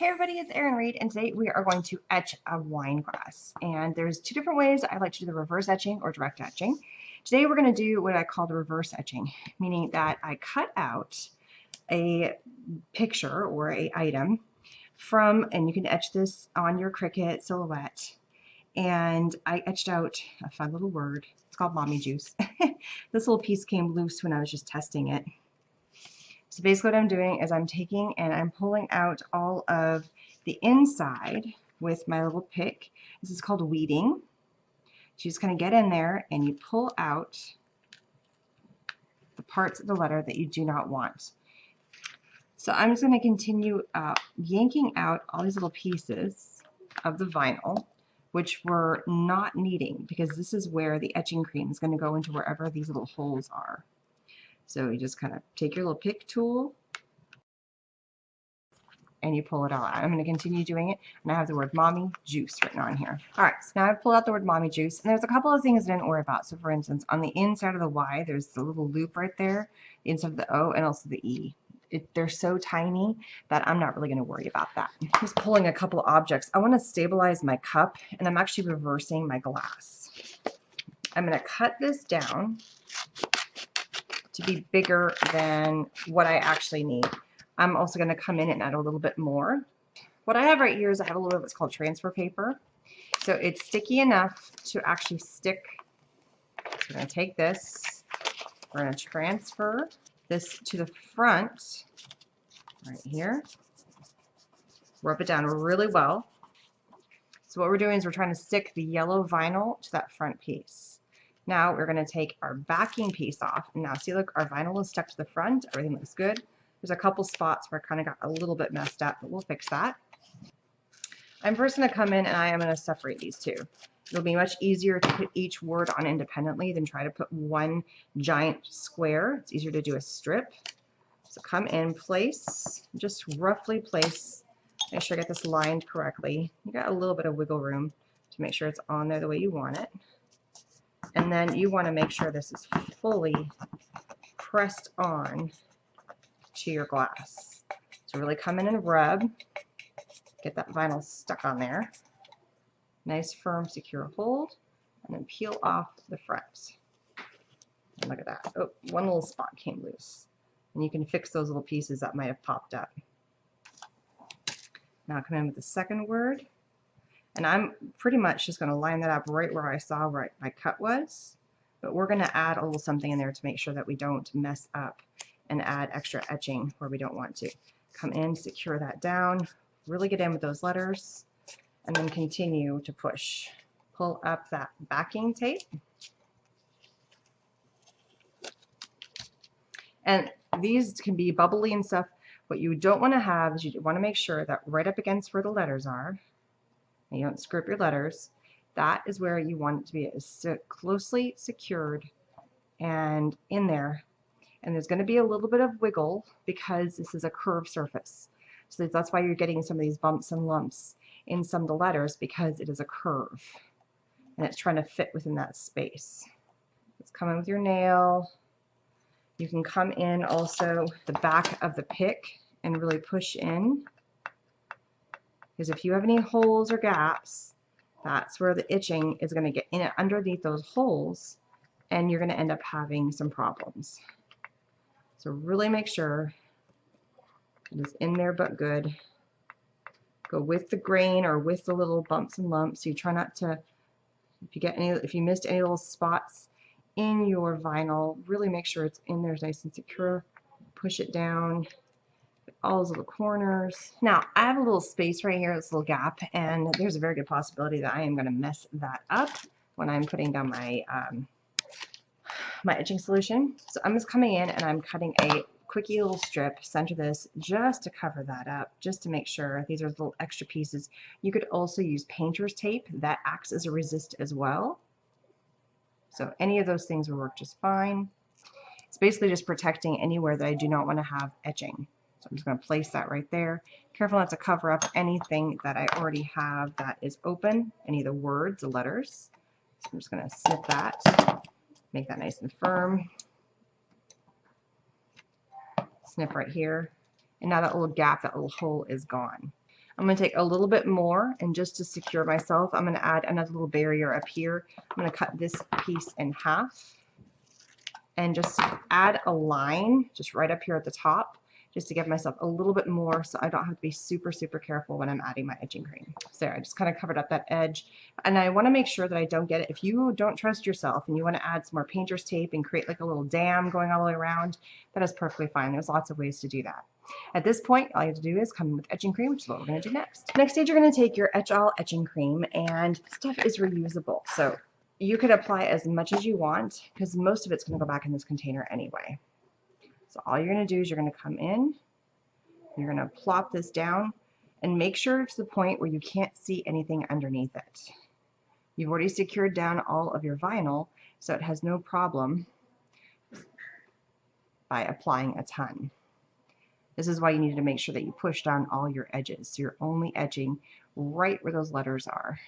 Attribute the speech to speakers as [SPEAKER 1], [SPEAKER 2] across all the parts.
[SPEAKER 1] Hey everybody, it's Erin Reed, and today we are going to etch a wine glass. And there's two different ways I like to do the reverse etching or direct etching. Today we're going to do what I call the reverse etching, meaning that I cut out a picture or a item from, and you can etch this on your Cricut silhouette, and I etched out a fun little word. It's called mommy juice. This little piece came loose when I was just testing it. So basically what I'm doing is I'm taking and I'm pulling out all of the inside with my little pick. This is called weeding. So you just kind of get in there and you pull out the parts of the letter that you do not want. So I'm just going to continue yanking out all these little pieces of the vinyl, which we're not needing because this is where the etching cream is going to go into wherever these little holes are. So you just kind of take your little pick tool and you pull it out. I'm going to continue doing it, and I have the word mommy juice written on here. All right, so now I've pulled out the word mommy juice, and there's a couple of things I didn't worry about. So for instance, on the inside of the Y, there's the little loop right there, the inside of the O, and also the E. They're so tiny that I'm not really going to worry about that. Just pulling a couple of objects. I want to stabilize my cup, and I'm actually reversing my glass. I'm going to cut this down to be bigger than what I actually need. I'm also going to come in and add a little bit more. What I have right here is I have a little bit of what's called transfer paper. So it's sticky enough to actually stick. So we're going to take this, we're going to transfer this to the front right here. Rub it down really well. So what we're doing is we're trying to stick the yellow vinyl to that front piece. Now we're going to take our backing piece off. And now see, look, our vinyl is stuck to the front. Everything looks good. There's a couple spots where I kind of got a little bit messed up, but we'll fix that. I'm first going to come in and I am going to separate these two. It'll be much easier to put each word on independently than try to put one giant square. It's easier to do a strip. So come in, place, just roughly place. Make sure I get this lined correctly. You got a little bit of wiggle room to make sure it's on there the way you want it. And then you want to make sure this is fully pressed on to your glass. So really come in and rub, get that vinyl stuck on there. Nice, firm, secure hold, and then peel off the front. And look at that. Oh, one little spot came loose. And you can fix those little pieces that might have popped up. Now come in with the second word. And I'm pretty much just going to line that up right where I saw where my cut was. But we're going to add a little something in there to make sure that we don't mess up and add extra etching where we don't want to. Come in, secure that down, really get in with those letters, and then continue to push. Pull up that backing tape. And these can be bubbly and stuff. What you don't want to have is you want to make sure that right up against where the letters are, and you don't script your letters, that is where you want it to be closely secured and in there. And there's going to be a little bit of wiggle because this is a curved surface. So that's why you're getting some of these bumps and lumps in some of the letters, because it is a curve and it's trying to fit within that space. Let's come in with your nail. You can come in also the back of the pick and really push in, because if you have any holes or gaps, that's where the itching is going to get in underneath those holes, and you're going to end up having some problems. So really make sure it is in there but good. Go with the grain or with the little bumps and lumps. You try not to, if you missed any little spots in your vinyl, really make sure it's in there nice and secure. Push it down, all those little corners. Now I have a little space right here, this little gap, and there's a very good possibility that I am going to mess that up when I'm putting down my my etching solution. So I'm just coming in and I'm cutting a quickie little strip, center this just to cover that up, just to make sure. These are little extra pieces. You could also use painter's tape that acts as a resist as well. So any of those things will work just fine. It's basically just protecting anywhere that I do not want to have etching. So I'm just going to place that right there. Careful not to cover up anything that I already have that is open, any of the words, the letters. So I'm just going to snip that. Make that nice and firm. Snip right here. And now that little gap, that little hole is gone. I'm going to take a little bit more, and just to secure myself, I'm going to add another little barrier up here. I'm going to cut this piece in half and just add a line just right up here at the top, just to give myself a little bit more so I don't have to be super, super careful when I'm adding my edging cream. So there, I just kind of covered up that edge. And I want to make sure that I don't get it. If you don't trust yourself and you want to add some more painter's tape and create like a little dam going all the way around, that is perfectly fine. There's lots of ways to do that. At this point, all you have to do is come in with etching cream, which is what we're going to do next. Next stage, you're going to take your Etch All etching cream, and stuff is reusable. So you could apply as much as you want because most of it's going to go back in this container anyway. So all you're going to do is you're going to come in, you're going to plop this down, and make sure it's the point where you can't see anything underneath it. You've already secured down all of your vinyl, so it has no problem by applying a ton. This is why you need to make sure that you push down all your edges. So you're only etching right where those letters are.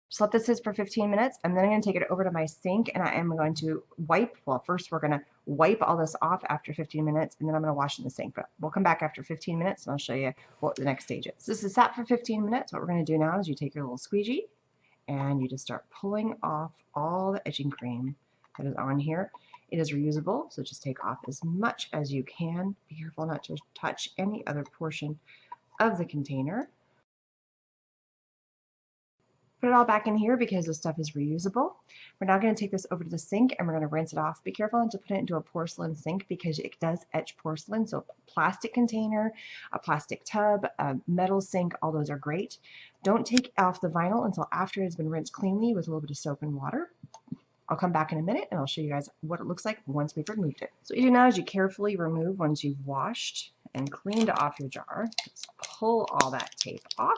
[SPEAKER 1] Just let this sit for 15 minutes, and then I'm going to take it over to my sink, and I am going to wipe. Well, first we're going to wipe all this off after 15 minutes, and then I'm going to wash in the sink. But we'll come back after 15 minutes, and I'll show you what the next stage is. This is sat for 15 minutes. What we're going to do now is you take your little squeegee, and you just start pulling off all the etching cream that is on here. It is reusable, so just take off as much as you can. Be careful not to touch any other portion of the container. Put it all back in here because the stuff is reusable. We're now going to take this over to the sink and we're going to rinse it off. Be careful not to put it into a porcelain sink because it does etch porcelain. So a plastic container, a plastic tub, a metal sink, all those are great. Don't take off the vinyl until after it has been rinsed cleanly with a little bit of soap and water. I'll come back in a minute and I'll show you guys what it looks like once we've removed it. So what you do now is you carefully remove once you've washed and cleaned off your jar. Just pull all that tape off.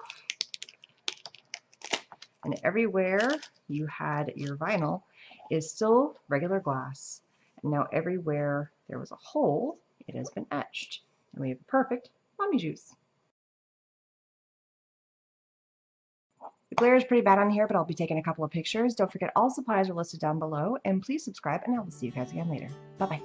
[SPEAKER 1] And everywhere you had your vinyl is still regular glass. And now everywhere there was a hole, it has been etched. And we have perfect mommy juice. The glare is pretty bad on here, but I'll be taking a couple of pictures. Don't forget all supplies are listed down below, and please subscribe, and I will see you guys again later. Bye-bye.